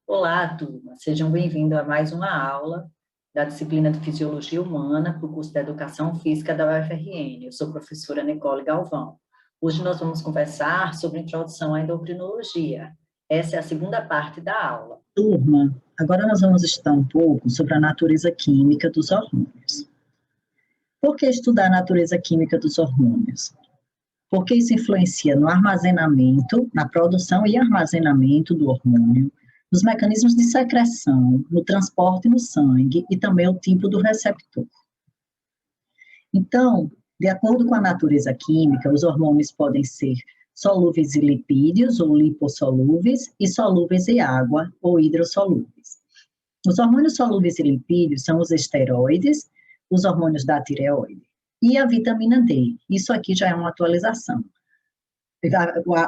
Olá, turma. Sejam bem-vindos a mais uma aula da disciplina de Fisiologia Humana para o curso de Educação Física da UFRN. Eu sou a professora Nicole Galvão. Hoje nós vamos conversar sobre introdução à endocrinologia. Essa é a segunda parte da aula. Turma, agora nós vamos estudar um pouco sobre a natureza química dos hormônios. Por que estudar a natureza química dos hormônios? Porque isso influencia no armazenamento, na produção e armazenamento do hormônio, nos mecanismos de secreção, no transporte no sangue e também o tipo do receptor. Então, de acordo com a natureza química, os hormônios podem ser solúveis em lipídios ou lipossolúveis e solúveis em água ou hidrossolúveis. Os hormônios solúveis em lipídios são os esteroides, os hormônios da tireoide e a vitamina D. Isso aqui já é uma atualização.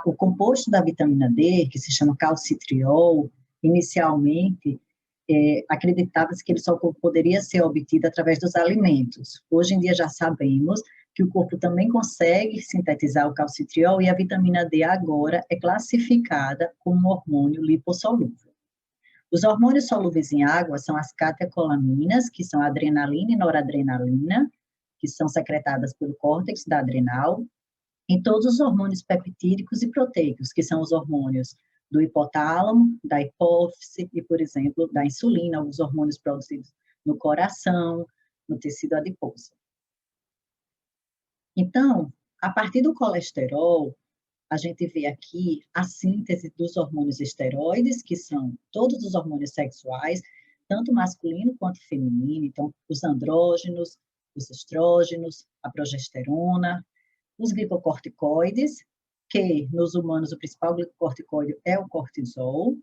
O composto da vitamina D, que se chama calcitriol, inicialmente acreditava-se que ele só poderia ser obtido através dos alimentos. Hoje em dia já sabemos que o corpo também consegue sintetizar o calcitriol e a vitamina D agora é classificada como um hormônio lipossolúvel. Os hormônios solúveis em água são as catecolaminas, que são a adrenalina e noradrenalina, que são secretadas pelo córtex da adrenal, e todos os hormônios peptídicos e proteicos, que são os hormônios do hipotálamo, da hipófise e, por exemplo, da insulina, os hormônios produzidos no coração, no tecido adiposo. Então, a partir do colesterol, a gente vê aqui a síntese dos hormônios esteroides, que são todos os hormônios sexuais, tanto masculino quanto feminino, então, os andrógenos, os estrógenos, a progesterona, os glicocorticoides, que nos humanos o principal glicocorticoide é o cortisol,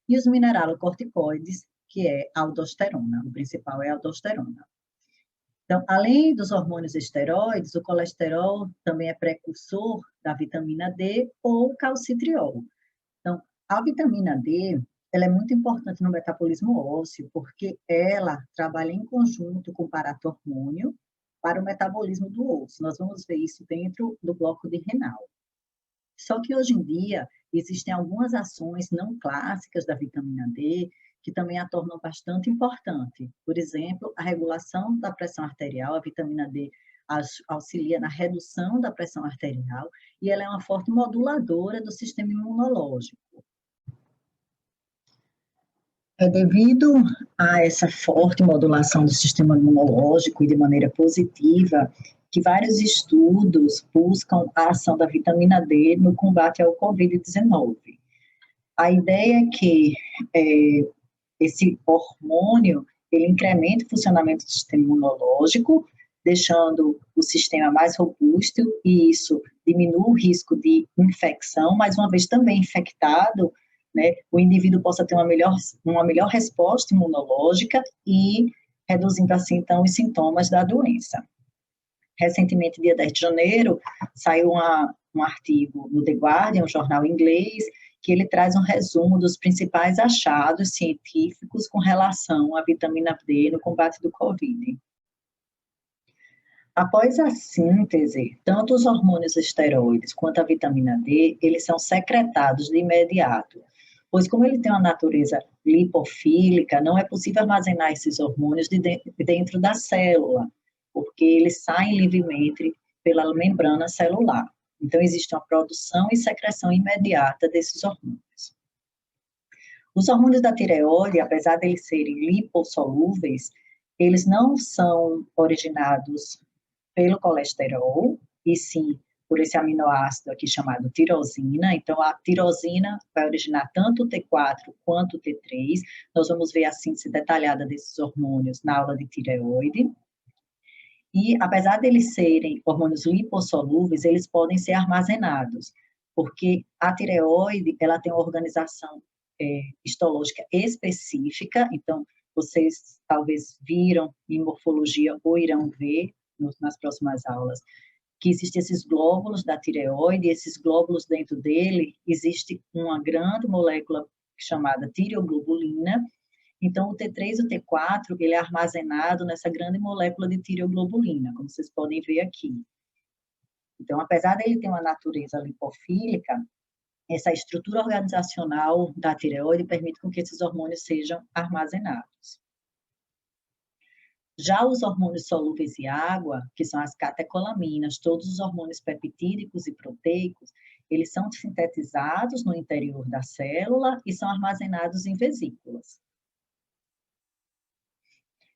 e os mineralocorticoides, que é a aldosterona, o principal é a aldosterona. Então, além dos hormônios esteroides, o colesterol também é precursor da vitamina D ou calcitriol. Então, a vitamina D, ela é muito importante no metabolismo ósseo, porque ela trabalha em conjunto com o paratormônio para o metabolismo do osso. Nós vamos ver isso dentro do bloco de renal. Só que hoje em dia existem algumas ações não clássicas da vitamina D que também a tornam bastante importante. Por exemplo, a regulação da pressão arterial, a vitamina D auxilia na redução da pressão arterial e ela é uma forte moduladora do sistema imunológico. É devido a essa forte modulação do sistema imunológico e de maneira positiva que vários estudos buscam a ação da vitamina D no combate ao Covid-19. A ideia é que esse hormônio, ele incrementa o funcionamento do sistema imunológico, deixando o sistema mais robusto, e isso diminui o risco de infecção, mas uma vez também infectado, né, o indivíduo possa ter uma melhor resposta imunológica e reduzindo assim, então, os sintomas da doença. Recentemente, dia 10 de janeiro, saiu um artigo no The Guardian, um jornal inglês, que ele traz um resumo dos principais achados científicos com relação à vitamina D no combate do Covid. Após a síntese, tanto os hormônios esteroides quanto a vitamina D, eles são secretados de imediato, pois como ele tem uma natureza lipofílica, não é possível armazenar esses hormônios dentro da célula, porque eles saem livremente pela membrana celular. Então, existe uma produção e secreção imediata desses hormônios. Os hormônios da tireoide, apesar de eles serem lipossolúveis, eles não são originados pelo colesterol, e sim por esse aminoácido aqui chamado tirosina. Então, a tirosina vai originar tanto o T4 quanto o T3. Nós vamos ver a síntese detalhada desses hormônios na aula de tireoide. E, apesar de eles serem hormônios lipossolúveis, eles podem ser armazenados, porque a tireoide, ela tem uma organização histológica específica, então, vocês talvez viram em morfologia ou irão ver nas próximas aulas, que existem esses glóbulos da tireoide, e esses glóbulos dentro dele, existe uma grande molécula chamada tireoglobulina. Então, o T3 e o T4, ele é armazenado nessa grande molécula de tireoglobulina, como vocês podem ver aqui. Então, apesar dele ter uma natureza lipofílica, essa estrutura organizacional da tireoide permite com que esses hormônios sejam armazenados. Já os hormônios solúveis em água, que são as catecolaminas, todos os hormônios peptídicos e proteicos, eles são sintetizados no interior da célula e são armazenados em vesículas.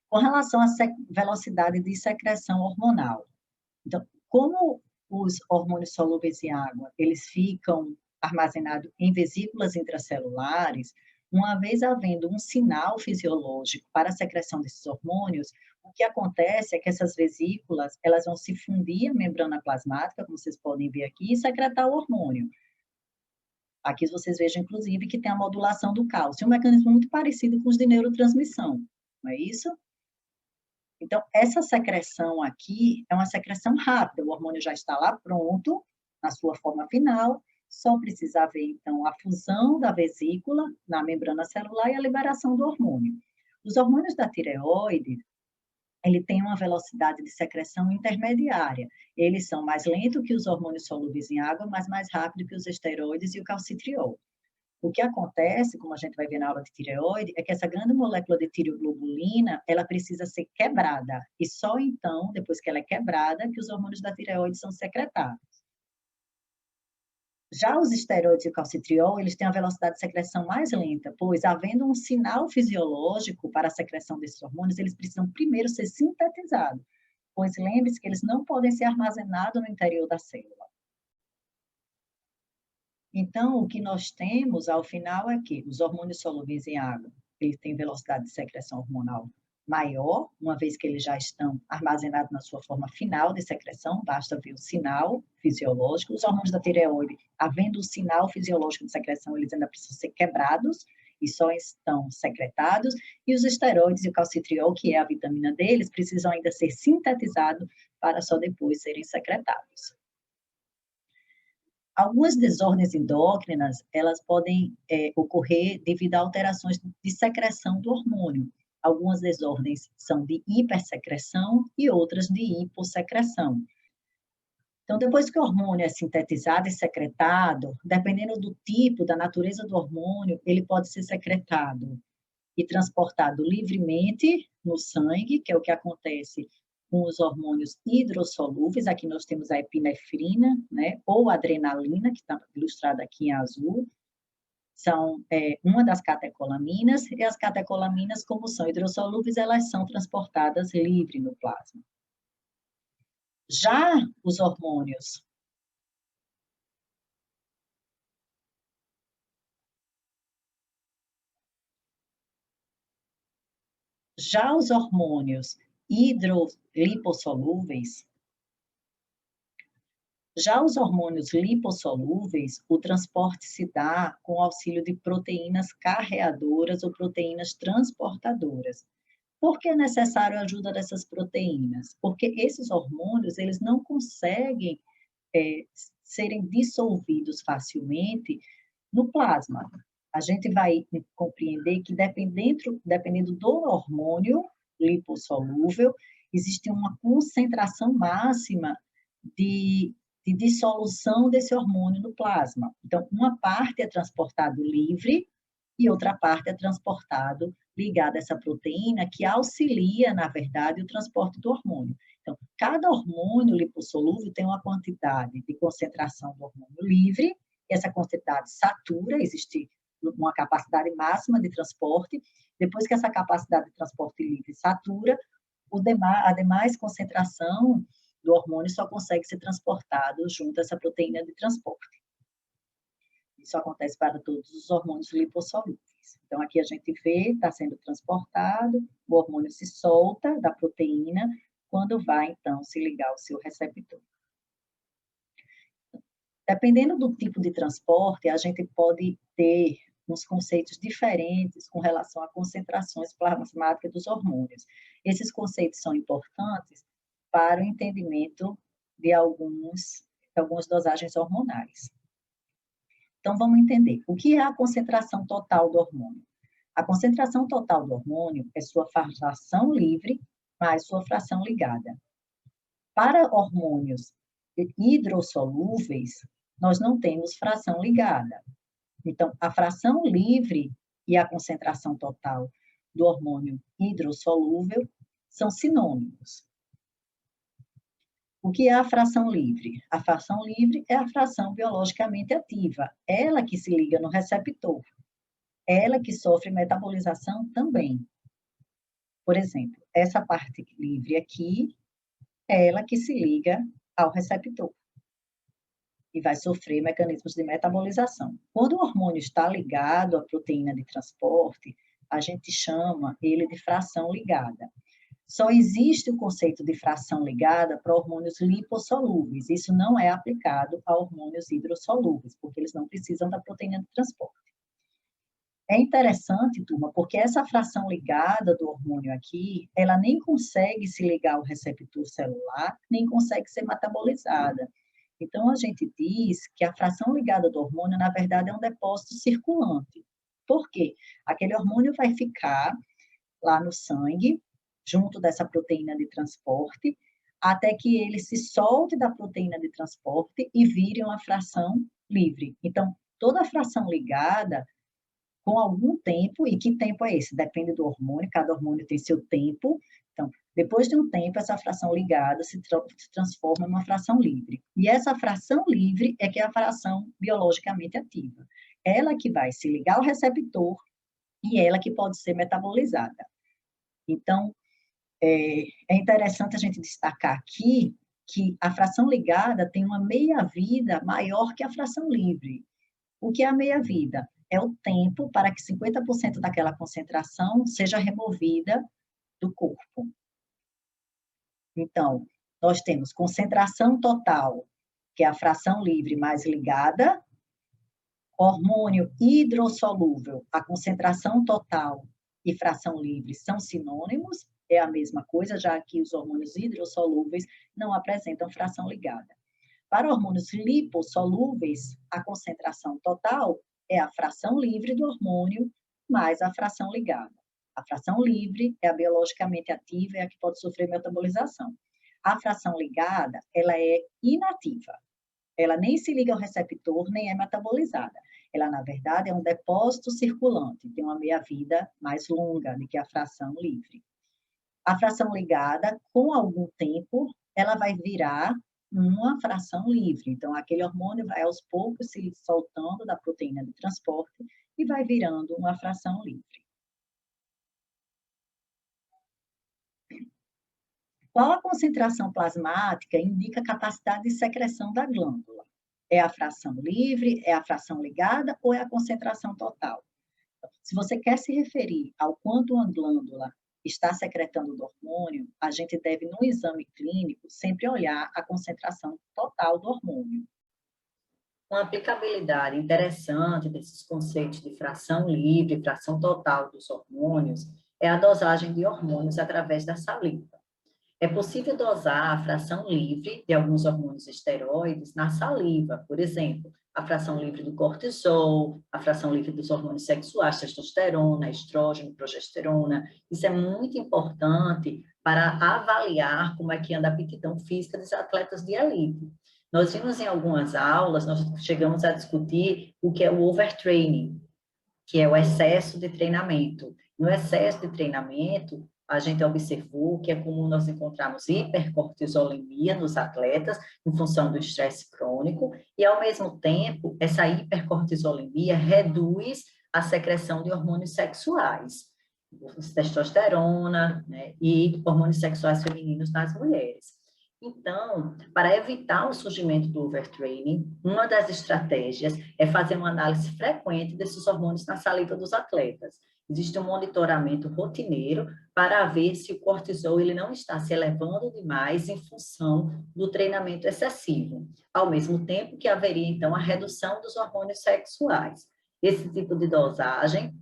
Com relação à velocidade de secreção hormonal, então, como os hormônios solúveis em água, eles ficam armazenados em vesículas intracelulares, uma vez havendo um sinal fisiológico para a secreção desses hormônios, o que acontece é que essas vesículas, elas vão se fundir à membrana plasmática, como vocês podem ver aqui, e secretar o hormônio. Aqui vocês vejam, inclusive, que tem a modulação do cálcio, um mecanismo muito parecido com os de neurotransmissão, não é isso? Então, essa secreção aqui é uma secreção rápida, o hormônio já está lá pronto, na sua forma final, só precisa haver, então, a fusão da vesícula na membrana celular e a liberação do hormônio. Os hormônios da tireoide, ele tem uma velocidade de secreção intermediária. Eles são mais lentos que os hormônios solúveis em água, mas mais rápido que os esteroides e o calcitriol. O que acontece, como a gente vai ver na aula de tireoide, é que essa grande molécula de tireoglobulina, ela precisa ser quebrada. E só então, depois que ela é quebrada, que os hormônios da tireoide são secretados. Já os esteroides e o calcitriol, eles têm a velocidade de secreção mais lenta, pois, havendo um sinal fisiológico para a secreção desses hormônios, eles precisam primeiro ser sintetizados, pois lembre-se que eles não podem ser armazenados no interior da célula. Então, o que nós temos, ao final, é que os hormônios solúveis em água, eles têm velocidade de secreção hormonal maior, uma vez que eles já estão armazenados na sua forma final de secreção, basta ver o sinal fisiológico. Os hormônios da tireoide, havendo o sinal fisiológico de secreção, eles ainda precisam ser quebrados e só estão secretados. E os esteroides e o calcitriol, que é a vitamina D, eles precisam ainda ser sintetizados para só depois serem secretados. Algumas desordens endócrinas, elas podem ocorrer devido a alterações de secreção do hormônio. Algumas desordens são de hipersecreção e outras de hipossecreção. Então, depois que o hormônio é sintetizado e secretado, dependendo do tipo, da natureza do hormônio, ele pode ser secretado e transportado livremente no sangue, que é o que acontece com os hormônios hidrossolúveis. Aqui nós temos a epinefrina, né, ou a adrenalina, que está ilustrada aqui em azul, são uma das catecolaminas, e as catecolaminas, como são hidrossolúveis, elas são transportadas livre no plasma. Já os hormônios hidrolipossolúveis, o transporte se dá com o auxílio de proteínas carreadoras ou proteínas transportadoras. Por que é necessário a ajuda dessas proteínas? Porque esses hormônios, eles não conseguem serem dissolvidos facilmente no plasma. A gente vai compreender que dependendo do hormônio lipossolúvel, existe uma concentração máxima de dissolução desse hormônio no plasma. Então, uma parte é transportado livre e outra parte é transportado ligado a essa proteína que auxilia, na verdade, o transporte do hormônio. Então, cada hormônio lipossolúvel tem uma quantidade de concentração do hormônio livre, e essa quantidade satura, existe uma capacidade máxima de transporte. Depois que essa capacidade de transporte livre satura, a demais concentração do hormônio só consegue ser transportado junto a essa proteína de transporte. Isso acontece para todos os hormônios lipossolúveis. Então, aqui a gente vê, está sendo transportado, o hormônio se solta da proteína, quando vai, então, se ligar ao seu receptor. Dependendo do tipo de transporte, a gente pode ter uns conceitos diferentes com relação a concentrações plasmáticas dos hormônios. Esses conceitos são importantes para o entendimento de algumas dosagens hormonais. Então, vamos entender. O que é a concentração total do hormônio? A concentração total do hormônio é sua fração livre mais sua fração ligada. Para hormônios hidrossolúveis, nós não temos fração ligada. Então, a fração livre e a concentração total do hormônio hidrossolúvel são sinônimos. O que é a fração livre? A fração livre é a fração biologicamente ativa, ela que se liga no receptor, ela que sofre metabolização também. Por exemplo, essa parte livre aqui, é ela que se liga ao receptor e vai sofrer mecanismos de metabolização. Quando o hormônio está ligado à proteína de transporte, a gente chama ele de fração ligada. Só existe o conceito de fração ligada para hormônios lipossolúveis. Isso não é aplicado a hormônios hidrossolúveis, porque eles não precisam da proteína de transporte. É interessante, turma, porque essa fração ligada do hormônio aqui, ela nem consegue se ligar ao receptor celular, nem consegue ser metabolizada. Então, a gente diz que a fração ligada do hormônio, na verdade, é um depósito circulante. Por quê? Aquele hormônio vai ficar lá no sangue, junto dessa proteína de transporte, até que ele se solte da proteína de transporte e vire uma fração livre. Então, toda fração ligada, com algum tempo, e que tempo é esse? Depende do hormônio, cada hormônio tem seu tempo. Então, depois de um tempo, essa fração ligada se transforma em uma fração livre. E essa fração livre é que é a fração biologicamente ativa. Ela que vai se ligar ao receptor e ela que pode ser metabolizada. Então, é interessante a gente destacar aqui que a fração ligada tem uma meia-vida maior que a fração livre. O que é a meia-vida? É o tempo para que 50% daquela concentração seja removida do corpo. Então, nós temos concentração total, que é a fração livre mais ligada, hormônio hidrossolúvel, a concentração total e fração livre são sinônimos, é a mesma coisa, já que os hormônios hidrossolúveis não apresentam fração ligada. Para hormônios lipossolúveis, a concentração total é a fração livre do hormônio mais a fração ligada. A fração livre é a biologicamente ativa, é a que pode sofrer metabolização. A fração ligada, ela é inativa. Ela nem se liga ao receptor, nem é metabolizada. Ela, na verdade, é um depósito circulante, tem uma meia-vida mais longa do que a fração livre. A fração ligada, com algum tempo, ela vai virar uma fração livre. Então, aquele hormônio vai aos poucos se soltando da proteína de transporte e vai virando uma fração livre. Qual a concentração plasmática indica a capacidade de secreção da glândula? É a fração livre, é a fração ligada ou é a concentração total? Se você quer se referir ao quanto uma glândula está secretando do hormônio, a gente deve, no exame clínico, sempre olhar a concentração total do hormônio. Uma aplicabilidade interessante desses conceitos de fração livre e fração total dos hormônios é a dosagem de hormônios através da saliva. É possível dosar a fração livre de alguns hormônios esteroides na saliva, por exemplo, a fração livre do cortisol, a fração livre dos hormônios sexuais, testosterona, estrógeno, progesterona. Isso é muito importante para avaliar como é que anda a aptidão física dos atletas de elite. Nós vimos em algumas aulas, nós chegamos a discutir o que é o overtraining, que é o excesso de treinamento. No excesso de treinamento, a gente observou que é comum nós encontrarmos hipercortisolemia nos atletas, em função do estresse crônico, e, ao mesmo tempo, essa hipercortisolemia reduz a secreção de hormônios sexuais, testosterona, né, e hormônios sexuais femininos nas mulheres. Então, para evitar o surgimento do overtraining, uma das estratégias é fazer uma análise frequente desses hormônios na saliva dos atletas. Existe um monitoramento rotineiro para ver se o cortisol ele não está se elevando demais em função do treinamento excessivo, ao mesmo tempo que haveria, então, a redução dos hormônios sexuais. Esse tipo de dosagem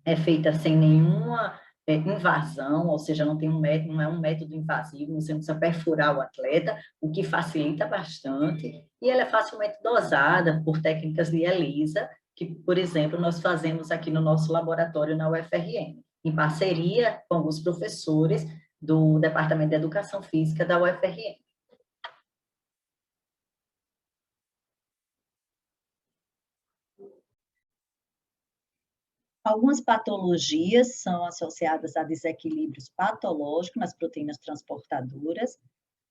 é feita sem nenhuma invasão, ou seja, não é um método invasivo, você não precisa perfurar o atleta, o que facilita bastante, e ela é facilmente dosada por técnicas de ELISA, que, por exemplo, nós fazemos aqui no nosso laboratório na UFRN, em parceria com alguns professores do Departamento de Educação Física da UFRN. Algumas patologias são associadas a desequilíbrios patológicos nas proteínas transportadoras,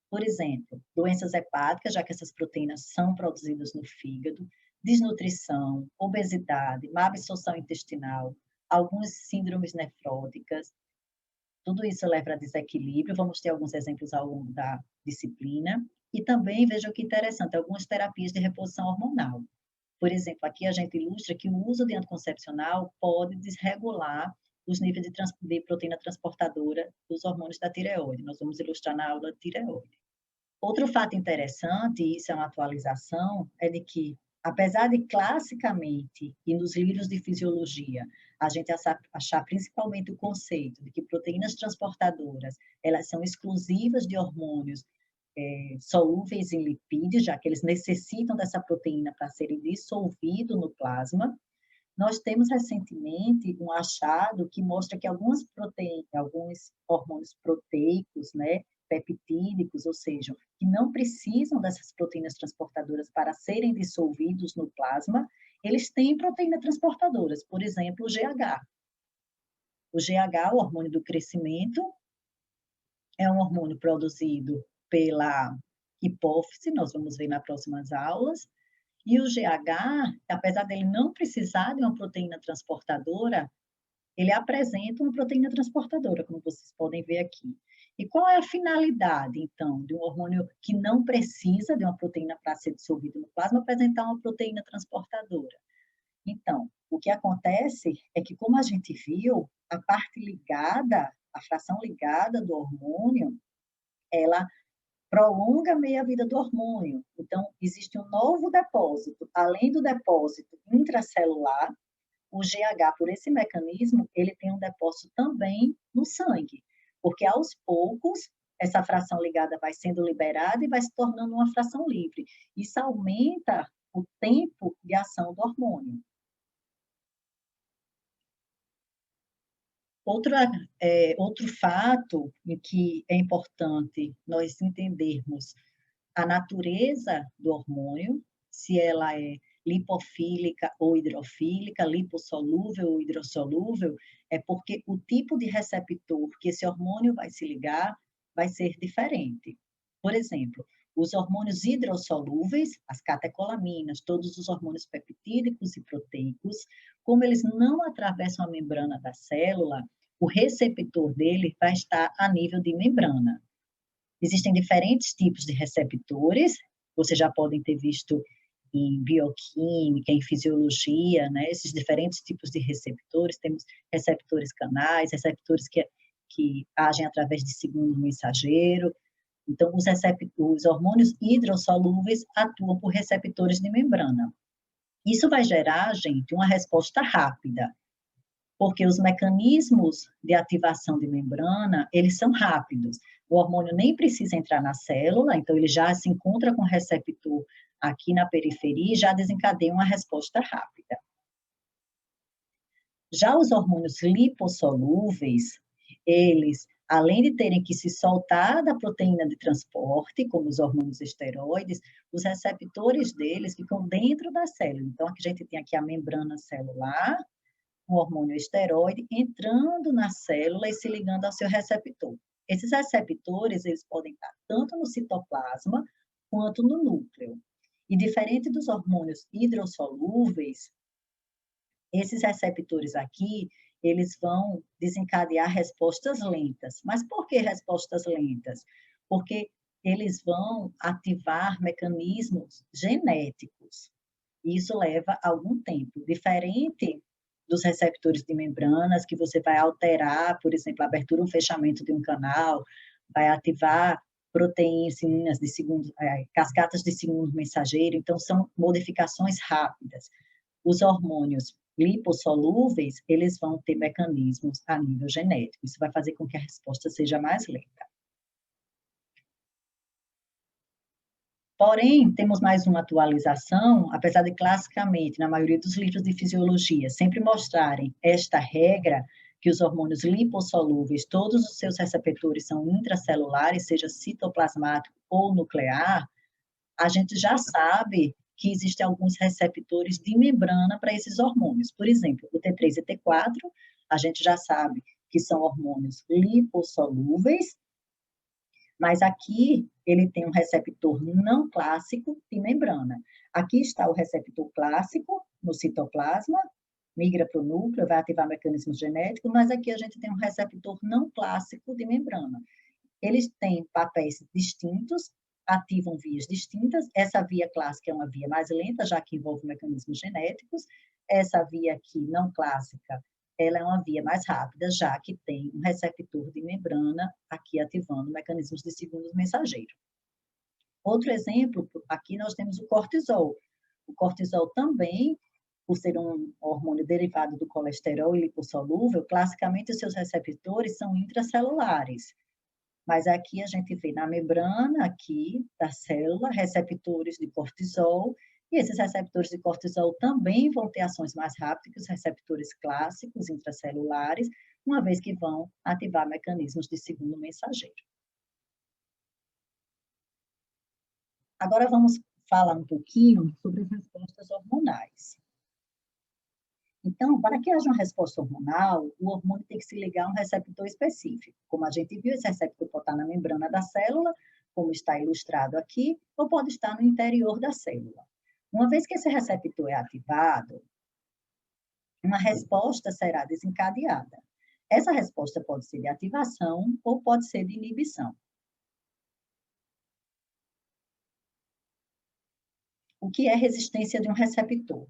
por exemplo, doenças hepáticas, já que essas proteínas são produzidas no fígado, desnutrição, obesidade, má absorção intestinal, algumas síndromes nefróticas, tudo isso leva a desequilíbrio, vamos ter alguns exemplos ao longo da disciplina, e também, veja que interessante, algumas terapias de reposição hormonal. Por exemplo, aqui a gente ilustra que o uso de anticoncepcional pode desregular os níveis de proteína transportadora dos hormônios da tireoide. Nós vamos ilustrar na aula de tireoide. Outro fato interessante, e isso é uma atualização, é de que, apesar de classicamente, e nos livros de fisiologia, a gente achar principalmente o conceito de que proteínas transportadoras, elas são exclusivas de hormônios solúveis em lipídios, já que eles necessitam dessa proteína para serem dissolvidos no plasma, nós temos recentemente um achado que mostra que alguns hormônios proteicos, né, peptídicos, ou seja, que não precisam dessas proteínas transportadoras para serem dissolvidos no plasma, eles têm proteínas transportadoras, por exemplo, o GH. O GH, o hormônio do crescimento, é um hormônio produzido pela hipófise, nós vamos ver nas próximas aulas, e o GH, apesar dele não precisar de uma proteína transportadora, ele apresenta uma proteína transportadora, como vocês podem ver aqui. E qual é a finalidade, então, de um hormônio que não precisa de uma proteína para ser dissolvido no plasma, apresentar uma proteína transportadora? Então, o que acontece é que, como a gente viu, a parte ligada, a fração ligada do hormônio, ela prolonga a meia-vida do hormônio. Então, existe um novo depósito, além do depósito intracelular, o GH, por esse mecanismo, ele tem um depósito também no sangue, porque aos poucos essa fração ligada vai sendo liberada e vai se tornando uma fração livre. Isso aumenta o tempo de ação do hormônio. Outro fato em que é importante nós entendermos a natureza do hormônio, se ela é lipofílica ou hidrofílica, lipossolúvel ou hidrossolúvel, é porque o tipo de receptor que esse hormônio vai se ligar vai ser diferente. Por exemplo, os hormônios hidrossolúveis, as catecolaminas, todos os hormônios peptídicos e proteicos, como eles não atravessam a membrana da célula, o receptor dele vai estar a nível de membrana. Existem diferentes tipos de receptores, vocês já podem ter visto em bioquímica, em fisiologia, né? Esses diferentes tipos de receptores, temos receptores canais, receptores que agem através de segundo mensageiro. Então, os hormônios hidrossolúveis atuam por receptores de membrana. Isso vai gerar, gente, uma resposta rápida, porque os mecanismos de ativação de membrana, eles são rápidos. O hormônio nem precisa entrar na célula, então ele já se encontra com o receptor aqui na periferia e já desencadeia uma resposta rápida. Já os hormônios lipossolúveis, eles, além de terem que se soltar da proteína de transporte, como os hormônios esteroides, os receptores deles ficam dentro da célula. Então, aqui a gente tem aqui a membrana celular, o hormônio esteroide entrando na célula e se ligando ao seu receptor. Esses receptores, eles podem estar tanto no citoplasma quanto no núcleo. E diferente dos hormônios hidrossolúveis, esses receptores aqui, eles vão desencadear respostas lentas. Mas por que respostas lentas? Porque eles vão ativar mecanismos genéticos. E isso leva algum tempo. Diferente dos receptores de membranas, que você vai alterar, por exemplo, a abertura ou fechamento de um canal, vai ativar proteínas de segundo, cascatas de segundo mensageiro, então são modificações rápidas. Os hormônios lipossolúveis, eles vão ter mecanismos a nível genético, isso vai fazer com que a resposta seja mais lenta. Porém, temos mais uma atualização, apesar de classicamente, na maioria dos livros de fisiologia, sempre mostrarem esta regra, que os hormônios lipossolúveis, todos os seus receptores são intracelulares, seja citoplasmático ou nuclear, a gente já sabe que existem alguns receptores de membrana para esses hormônios. Por exemplo, o T3 e T4, a gente já sabe que são hormônios lipossolúveis, mas aqui ele tem um receptor não clássico de membrana. Aqui está o receptor clássico no citoplasma, migra para o núcleo, vai ativar mecanismos genéticos, mas aqui a gente tem um receptor não clássico de membrana. Eles têm papéis distintos, ativam vias distintas. Essa via clássica é uma via mais lenta, já que envolve mecanismos genéticos. Essa via aqui, não clássica, ela é uma via mais rápida, já que tem um receptor de membrana aqui ativando mecanismos de segundo mensageiro. Outro exemplo, aqui nós temos o cortisol. O cortisol também, por ser um hormônio derivado do colesterol e lipossolúvel, classicamente os seus receptores são intracelulares. Mas aqui a gente vê na membrana aqui da célula receptores de cortisol, e esses receptores de cortisol também vão ter ações mais rápidas que os receptores clássicos intracelulares, uma vez que vão ativar mecanismos de segundo mensageiro. Agora vamos falar um pouquinho sobre as respostas hormonais. Então, para que haja uma resposta hormonal, o hormônio tem que se ligar a um receptor específico. Como a gente viu, esse receptor pode estar na membrana da célula, como está ilustrado aqui, ou pode estar no interior da célula. Uma vez que esse receptor é ativado, uma resposta será desencadeada. Essa resposta pode ser de ativação ou pode ser de inibição. O que é resistência de um receptor?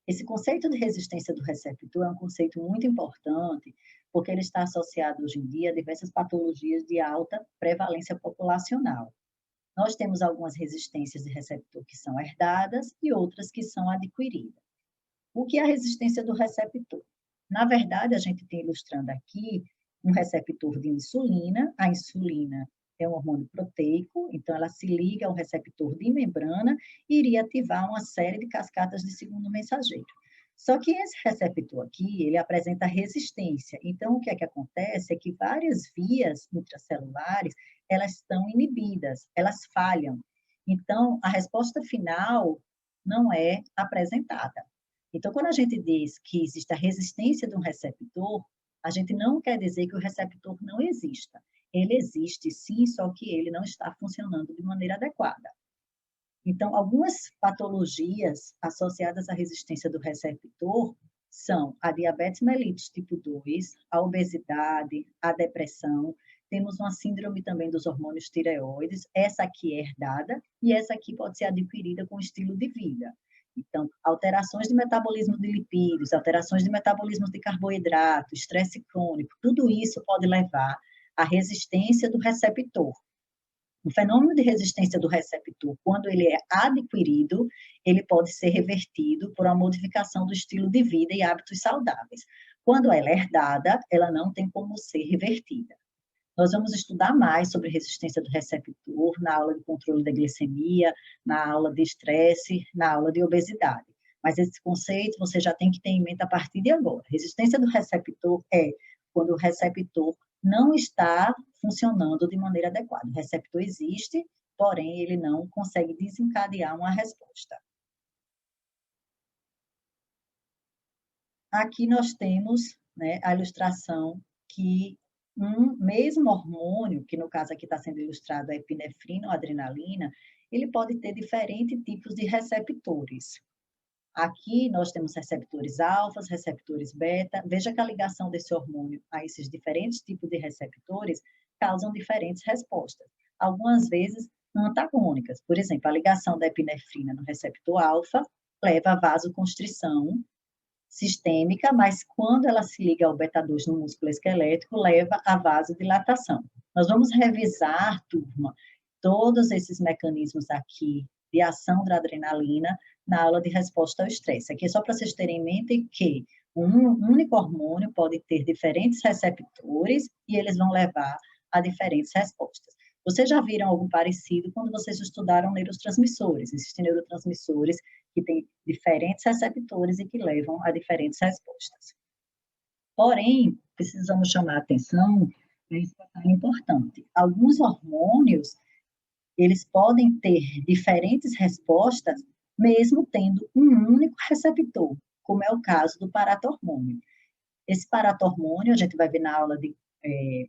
Esse conceito de resistência do receptor é um conceito muito importante, porque ele está associado hoje em dia a diversas patologias de alta prevalência populacional. Nós temos algumas resistências de receptor que são herdadas e outras que são adquiridas. O que é a resistência do receptor? Na verdade, a gente tem ilustrando aqui um receptor de insulina. A insulina é um hormônio proteico, então ela se liga ao receptor de membrana e iria ativar uma série de cascatas de segundo mensageiro. Só que esse receptor aqui, ele apresenta resistência. Então, o que é que acontece é que várias vias intracelulares, elas estão inibidas, elas falham. Então, a resposta final não é apresentada. Então, quando a gente diz que existe a resistência de um receptor, a gente não quer dizer que o receptor não exista. Ele existe sim, só que ele não está funcionando de maneira adequada. Então, algumas patologias associadas à resistência do receptor são a diabetes mellitus tipo 2, a obesidade, a depressão. Temos uma síndrome também dos hormônios tireoides, essa aqui é herdada e essa aqui pode ser adquirida com estilo de vida. Então, alterações de metabolismo de lipídios, alterações de metabolismo de carboidrato, estresse crônico, tudo isso pode levar à resistência do receptor. O fenômeno de resistência do receptor, quando ele é adquirido, ele pode ser revertido por uma modificação do estilo de vida e hábitos saudáveis. Quando ela é herdada, ela não tem como ser revertida. Nós vamos estudar mais sobre resistência do receptor na aula de controle da glicemia, na aula de estresse, na aula de obesidade. Mas esse conceito você já tem que ter em mente a partir de agora. Resistência do receptor é quando o receptor não está funcionando de maneira adequada. O receptor existe, porém ele não consegue desencadear uma resposta. Aqui nós temos, né, a ilustração que um mesmo hormônio, que no caso aqui está sendo ilustrado a epinefrina ou adrenalina, ele pode ter diferentes tipos de receptores. Aqui nós temos receptores alfas, receptores beta. Veja que a ligação desse hormônio a esses diferentes tipos de receptores causam diferentes respostas. Algumas vezes antagônicas. Por exemplo, a ligação da epinefrina no receptor alfa leva a vasoconstrição sistêmica, mas quando ela se liga ao beta-2 no músculo esquelético, leva a vasodilatação. Nós vamos revisar, turma, todos esses mecanismos aqui de ação da adrenalina na aula de resposta ao estresse. Aqui é só para vocês terem em mente que um único hormônio pode ter diferentes receptores e eles vão levar a diferentes respostas. Vocês já viram algo parecido quando vocês estudaram neurotransmissores? Existem neurotransmissores que têm diferentes receptores e que levam a diferentes respostas. Porém, precisamos chamar a atenção, isso é importante. Alguns hormônios, eles podem ter diferentes respostas mesmo tendo um único receptor, como é o caso do paratormônio. Esse paratormônio, a gente vai ver na aula de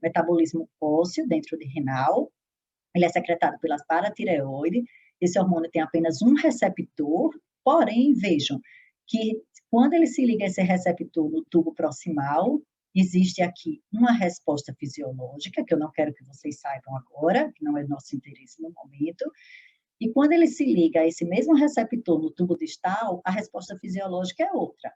metabolismo ósseo dentro de renal, ele é secretado pelas paratireoide, esse hormônio tem apenas um receptor, porém, vejam, que quando ele se liga a esse receptor no tubo proximal, existe aqui uma resposta fisiológica, que eu não quero que vocês saibam agora, que não é nosso interesse no momento, e quando ele se liga a esse mesmo receptor no tubo distal, a resposta fisiológica é outra.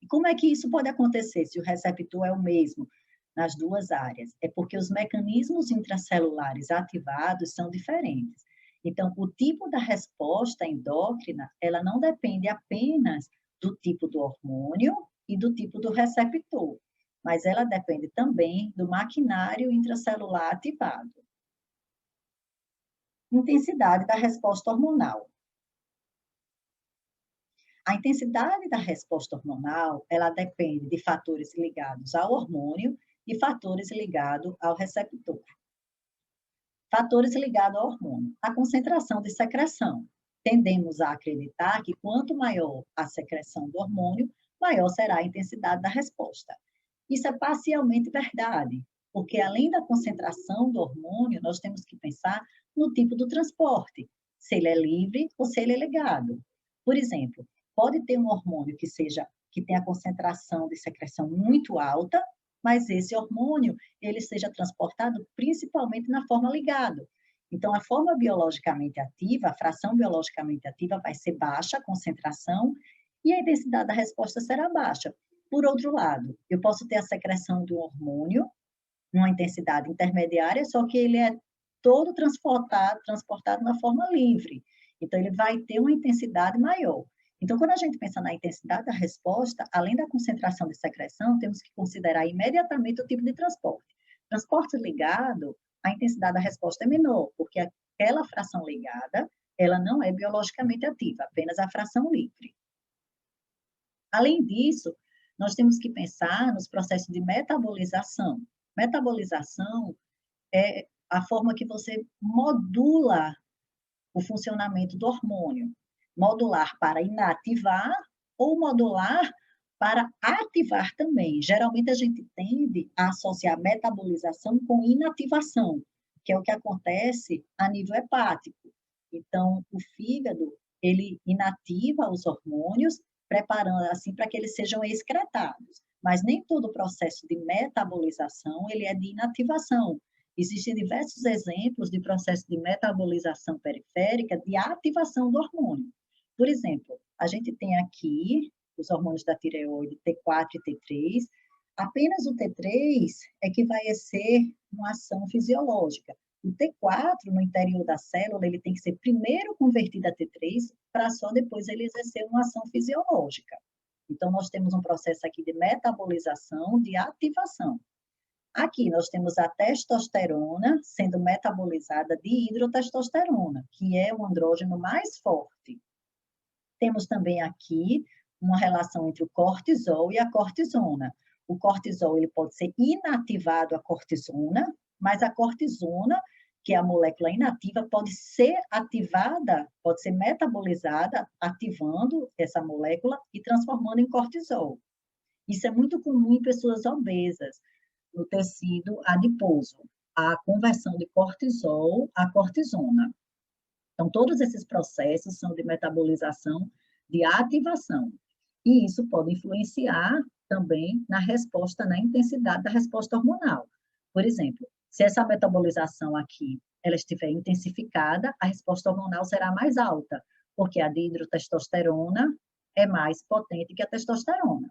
E como é que isso pode acontecer se o receptor é o mesmo nas duas áreas? É porque os mecanismos intracelulares ativados são diferentes. Então, o tipo da resposta endócrina, ela não depende apenas do tipo do hormônio e do tipo do receptor, mas ela depende também do maquinário intracelular ativado. Intensidade da resposta hormonal. A intensidade da resposta hormonal, ela depende de fatores ligados ao hormônio e fatores ligados ao receptor. Fatores ligados ao hormônio. A concentração de secreção. Tendemos a acreditar que quanto maior a secreção do hormônio, maior será a intensidade da resposta. Isso é parcialmente verdade, porque além da concentração do hormônio, nós temos que pensar no tipo do transporte, se ele é livre ou se ele é ligado. Por exemplo, pode ter um hormônio que tenha a concentração de secreção muito alta, mas esse hormônio ele seja transportado principalmente na forma ligado. Então, a forma biologicamente ativa, a fração biologicamente ativa vai ser baixa a concentração e a intensidade da resposta será baixa. Por outro lado, eu posso ter a secreção do hormônio, uma intensidade intermediária, só que ele é todo transportado na forma livre. Então, ele vai ter uma intensidade maior. Então, quando a gente pensa na intensidade da resposta, além da concentração de secreção, temos que considerar imediatamente o tipo de transporte. Transporte ligado, a intensidade da resposta é menor, porque aquela fração ligada, ela não é biologicamente ativa, apenas a fração livre. Além disso, nós temos que pensar nos processos de metabolização. Metabolização é a forma que você modula o funcionamento do hormônio. Modular para inativar ou modular para ativar também. Geralmente a gente tende a associar metabolização com inativação, que é o que acontece a nível hepático. Então, o fígado, ele inativa os hormônios, preparando assim para que eles sejam excretados. Mas nem todo o processo de metabolização, ele é de inativação. Existem diversos exemplos de processo de metabolização periférica de ativação do hormônio. Por exemplo, a gente tem aqui os hormônios da tireoide T4 e T3. Apenas o T3 é que vai exercer uma ação fisiológica. O T4, no interior da célula, ele tem que ser primeiro convertido a T3 para só depois ele exercer uma ação fisiológica. Então, nós temos um processo aqui de metabolização, de ativação. Aqui nós temos a testosterona sendo metabolizada de hidrotestosterona, que é o andrógeno mais forte. Temos também aqui uma relação entre o cortisol e a cortisona. O cortisol ele pode ser inativado a cortisona, mas a cortisona, que é a molécula inativa, pode ser ativada, pode ser metabolizada, ativando essa molécula e transformando em cortisol. Isso é muito comum em pessoas obesas, no tecido adiposo, a conversão de cortisol à cortisona. Então, todos esses processos são de metabolização, de ativação. E isso pode influenciar também na resposta, na intensidade da resposta hormonal. Por exemplo, se essa metabolização aqui ela estiver intensificada, a resposta hormonal será mais alta, porque a de hidrotestosterona é mais potente que a testosterona.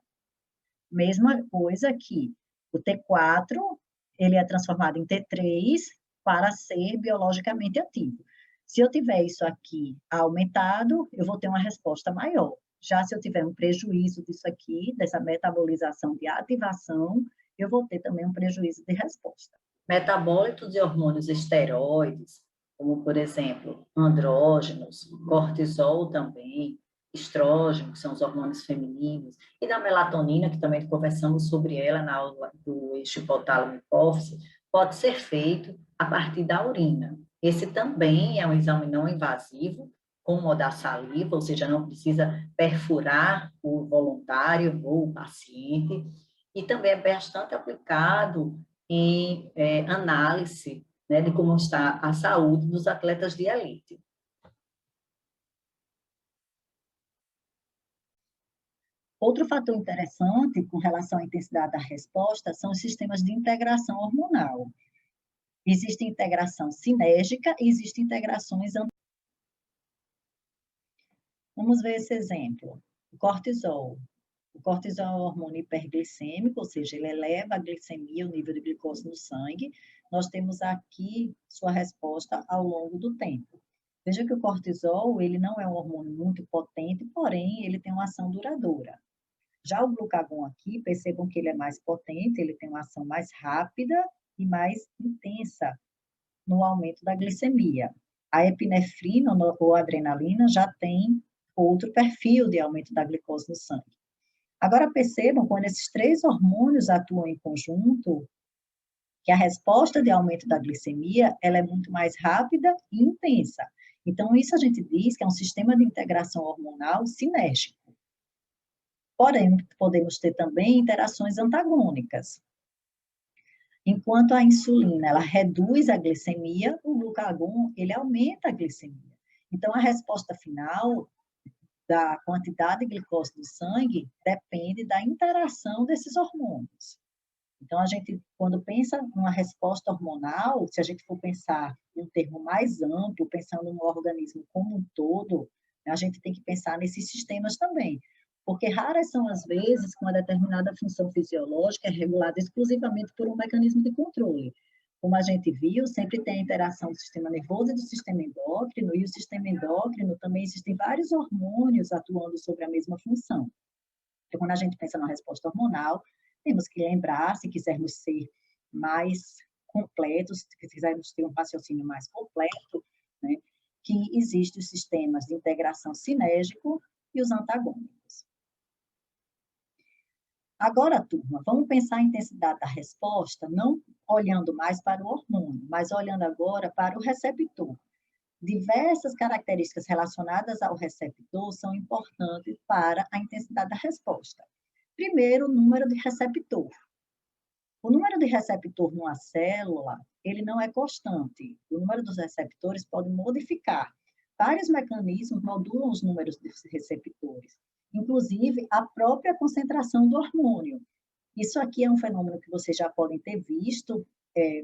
Mesma coisa aqui, o T4, ele é transformado em T3 para ser biologicamente ativo. Se eu tiver isso aqui aumentado, eu vou ter uma resposta maior. Já se eu tiver um prejuízo disso aqui, dessa metabolização de ativação, eu vou ter também um prejuízo de resposta. Metabólitos e hormônios esteroides, como, por exemplo, andrógenos, cortisol também, estrógeno, que são os hormônios femininos, e da melatonina, que também conversamos sobre ela na aula do eixo hipotálamo-hipófise, pode ser feito a partir da urina. Esse também é um exame não invasivo, incomodar a saliva, ou seja, não precisa perfurar o voluntário ou o paciente, e também é bastante aplicado em análise, né, de como está a saúde dos atletas de elite. Outro fator interessante com relação à intensidade da resposta são os sistemas de integração hormonal. Existe integração sinérgica e existem integrações. Vamos ver esse exemplo. O cortisol. O cortisol é um hormônio hiperglicêmico, ou seja, ele eleva a glicemia, o nível de glicose no sangue. Nós temos aqui sua resposta ao longo do tempo. Veja que o cortisol, ele não é um hormônio muito potente, porém, ele tem uma ação duradoura. Já o glucagon aqui, percebam que ele é mais potente, ele tem uma ação mais rápida e mais intensa no aumento da glicemia. A epinefrina ou adrenalina já tem outro perfil de aumento da glicose no sangue. Agora percebam, quando esses três hormônios atuam em conjunto, que a resposta de aumento da glicemia, ela é muito mais rápida e intensa. Então, isso a gente diz que é um sistema de integração hormonal sinérgico. Porém, podemos ter também interações antagônicas. Enquanto a insulina, ela reduz a glicemia, o glucagon, ele aumenta a glicemia. Então, a resposta final da quantidade de glicose no sangue depende da interação desses hormônios. Então, a gente, quando pensa numa resposta hormonal, se a gente for pensar em um termo mais amplo, pensando no organismo como um todo, a gente tem que pensar nesses sistemas também. Porque raras são as vezes que uma determinada função fisiológica é regulada exclusivamente por um mecanismo de controle. Como a gente viu, sempre tem a interação do sistema nervoso e do sistema endócrino, e o sistema endócrino também existem vários hormônios atuando sobre a mesma função. Então, quando a gente pensa na resposta hormonal, temos que lembrar, se quisermos ser mais completos, se quisermos ter um raciocínio mais completo, né, que existem os sistemas de integração sinérgico e os antagônicos. Agora, turma, vamos pensar a intensidade da resposta, não olhando mais para o hormônio, mas olhando agora para o receptor. Diversas características relacionadas ao receptor são importantes para a intensidade da resposta. Primeiro, o número de receptor. O número de receptor numa célula, ele não é constante. O número dos receptores pode modificar. Vários mecanismos modulam os números de receptores, inclusive a própria concentração do hormônio. Isso aqui é um fenômeno que vocês já podem ter visto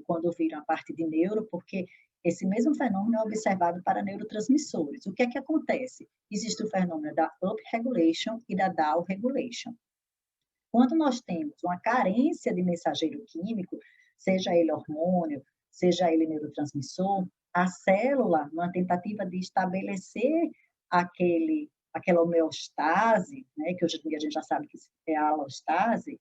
quando viram a parte de neuro, porque esse mesmo fenômeno é observado para neurotransmissores. O que é que acontece? Existe o fenômeno da upregulation e da downregulation. Quando nós temos uma carência de mensageiro químico, seja ele hormônio, seja ele neurotransmissor, a célula, numa tentativa de estabelecer aquela homeostase, né, que hoje em dia a gente já sabe que é a alostase,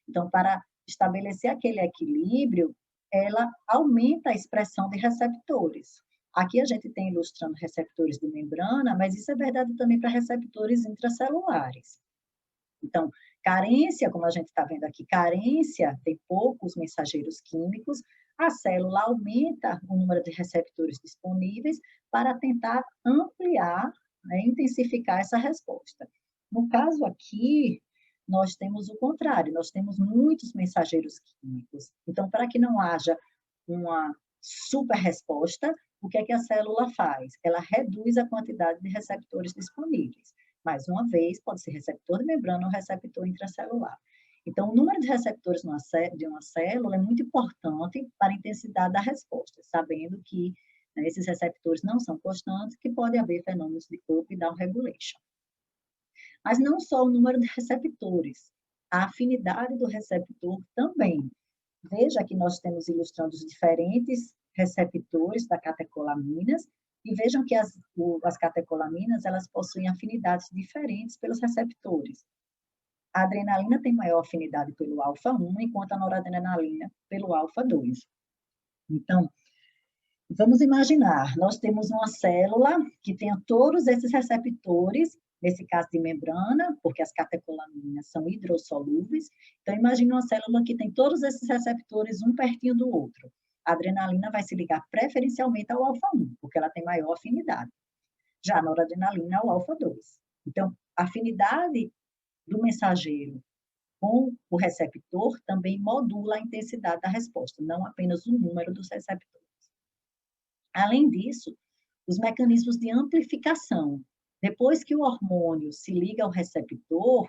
então, para estabelecer aquele equilíbrio, ela aumenta a expressão de receptores. Aqui a gente tem ilustrando receptores de membrana, mas isso é verdade também para receptores intracelulares. Então, carência, como a gente está vendo aqui, carência, tem poucos mensageiros químicos, a célula aumenta o número de receptores disponíveis para tentar ampliar, né, intensificar essa resposta. No caso aqui, nós temos o contrário, nós temos muitos mensageiros químicos. Então, para que não haja uma super resposta, o que é que a célula faz? Ela reduz a quantidade de receptores disponíveis. Mais uma vez, pode ser receptor de membrana ou receptor intracelular. Então, o número de receptores de uma célula é muito importante para a intensidade da resposta, sabendo que, né, esses receptores não são constantes, que pode haver fenômenos de up e down regulation. Mas não só o número de receptores, a afinidade do receptor também. Veja que nós temos ilustrando os diferentes receptores da catecolaminas, e vejam que as catecolaminas, elas possuem afinidades diferentes pelos receptores. A adrenalina tem maior afinidade pelo alfa-1, enquanto a noradrenalina pelo alfa-2. Então, vamos imaginar, nós temos uma célula que tenha todos esses receptores, nesse caso de membrana, porque as catecolaminas são hidrossolúveis. Então, imagine uma célula que tem todos esses receptores, um pertinho do outro. A adrenalina vai se ligar preferencialmente ao alfa-1, porque ela tem maior afinidade. Já a noradrenalina é o alfa-2. Então, a afinidade do mensageiro com o receptor também modula a intensidade da resposta, não apenas o número dos receptores. Além disso, os mecanismos de amplificação. Depois que o hormônio se liga ao receptor,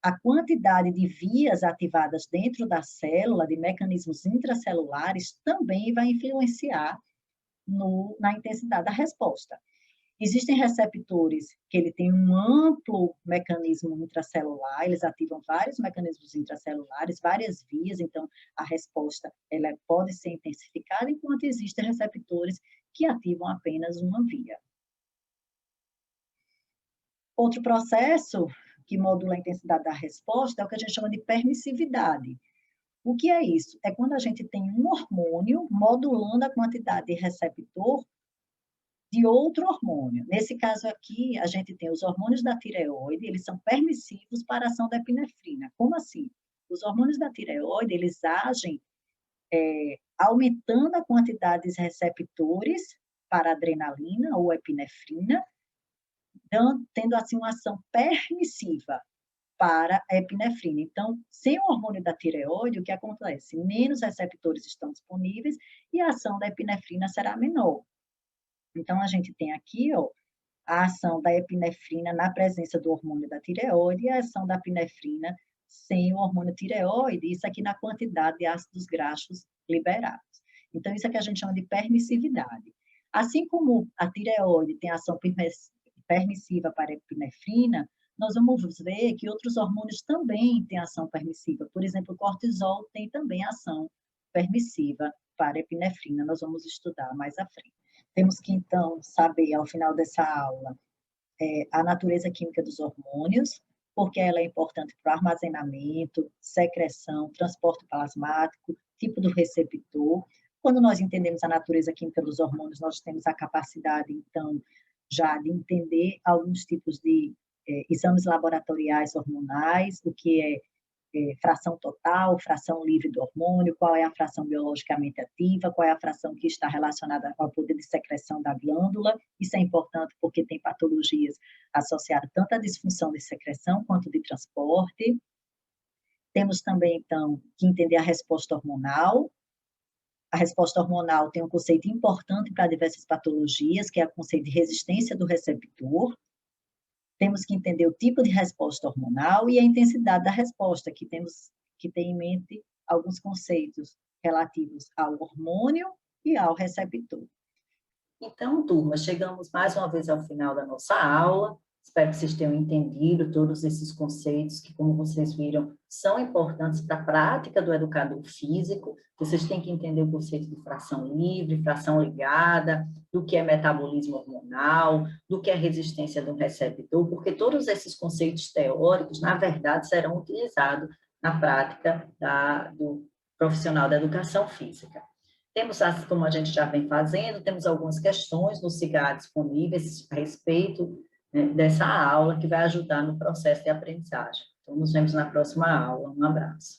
a quantidade de vias ativadas dentro da célula, de mecanismos intracelulares, também vai influenciar na intensidade da resposta. Existem receptores que ele tem um amplo mecanismo intracelular, eles ativam vários mecanismos intracelulares, várias vias, então a resposta ela pode ser intensificada, enquanto existem receptores que ativam apenas uma via. Outro processo que modula a intensidade da resposta é o que a gente chama de permissividade. O que é isso? É quando a gente tem um hormônio modulando a quantidade de receptor de outro hormônio. Nesse caso aqui, a gente tem os hormônios da tireoide, eles são permissivos para a ação da epinefrina. Como assim? Os hormônios da tireoide, eles agem aumentando a quantidade de receptores para a adrenalina ou epinefrina, tendo assim uma ação permissiva para a epinefrina. Então, sem o hormônio da tireoide, o que acontece? Menos receptores estão disponíveis e a ação da epinefrina será menor. Então, a gente tem aqui, ó, a ação da epinefrina na presença do hormônio da tireoide e a ação da epinefrina sem o hormônio tireoide, isso aqui na quantidade de ácidos graxos liberados. Então, isso aqui a gente chama de permissividade. Assim como a tireoide tem ação permissiva para a epinefrina, nós vamos ver que outros hormônios também têm ação permissiva. Por exemplo, o cortisol tem também ação permissiva para a epinefrina. Nós vamos estudar mais à frente. Temos que, então, saber, ao final dessa aula, a natureza química dos hormônios, porque ela é importante para o armazenamento, secreção, transporte plasmático, tipo do receptor. Quando nós entendemos a natureza química dos hormônios, nós temos a capacidade, então, já de entender alguns tipos de exames laboratoriais hormonais, o que é fração total, fração livre do hormônio, qual é a fração biologicamente ativa, qual é a fração que está relacionada ao poder de secreção da glândula. Isso é importante porque tem patologias associadas tanto à disfunção de secreção quanto de transporte. Temos também, então, que entender a resposta hormonal. A resposta hormonal tem um conceito importante para diversas patologias, que é o conceito de resistência do receptor. Temos que entender o tipo de resposta hormonal e a intensidade da resposta, que temos que ter em mente alguns conceitos relativos ao hormônio e ao receptor. Então, turma, chegamos mais uma vez ao final da nossa aula. Espero que vocês tenham entendido todos esses conceitos que, como vocês viram, são importantes para a prática do educador físico. Vocês têm que entender o conceito de fração livre, fração ligada, do que é metabolismo hormonal, do que é resistência do receptor, porque todos esses conceitos teóricos, na verdade, serão utilizados na prática do profissional da educação física. Temos, como a gente já vem fazendo, temos algumas questões no CIGAR disponíveis a respeito, né, dessa aula, que vai ajudar no processo de aprendizagem. Então, nos vemos na próxima aula. Um abraço.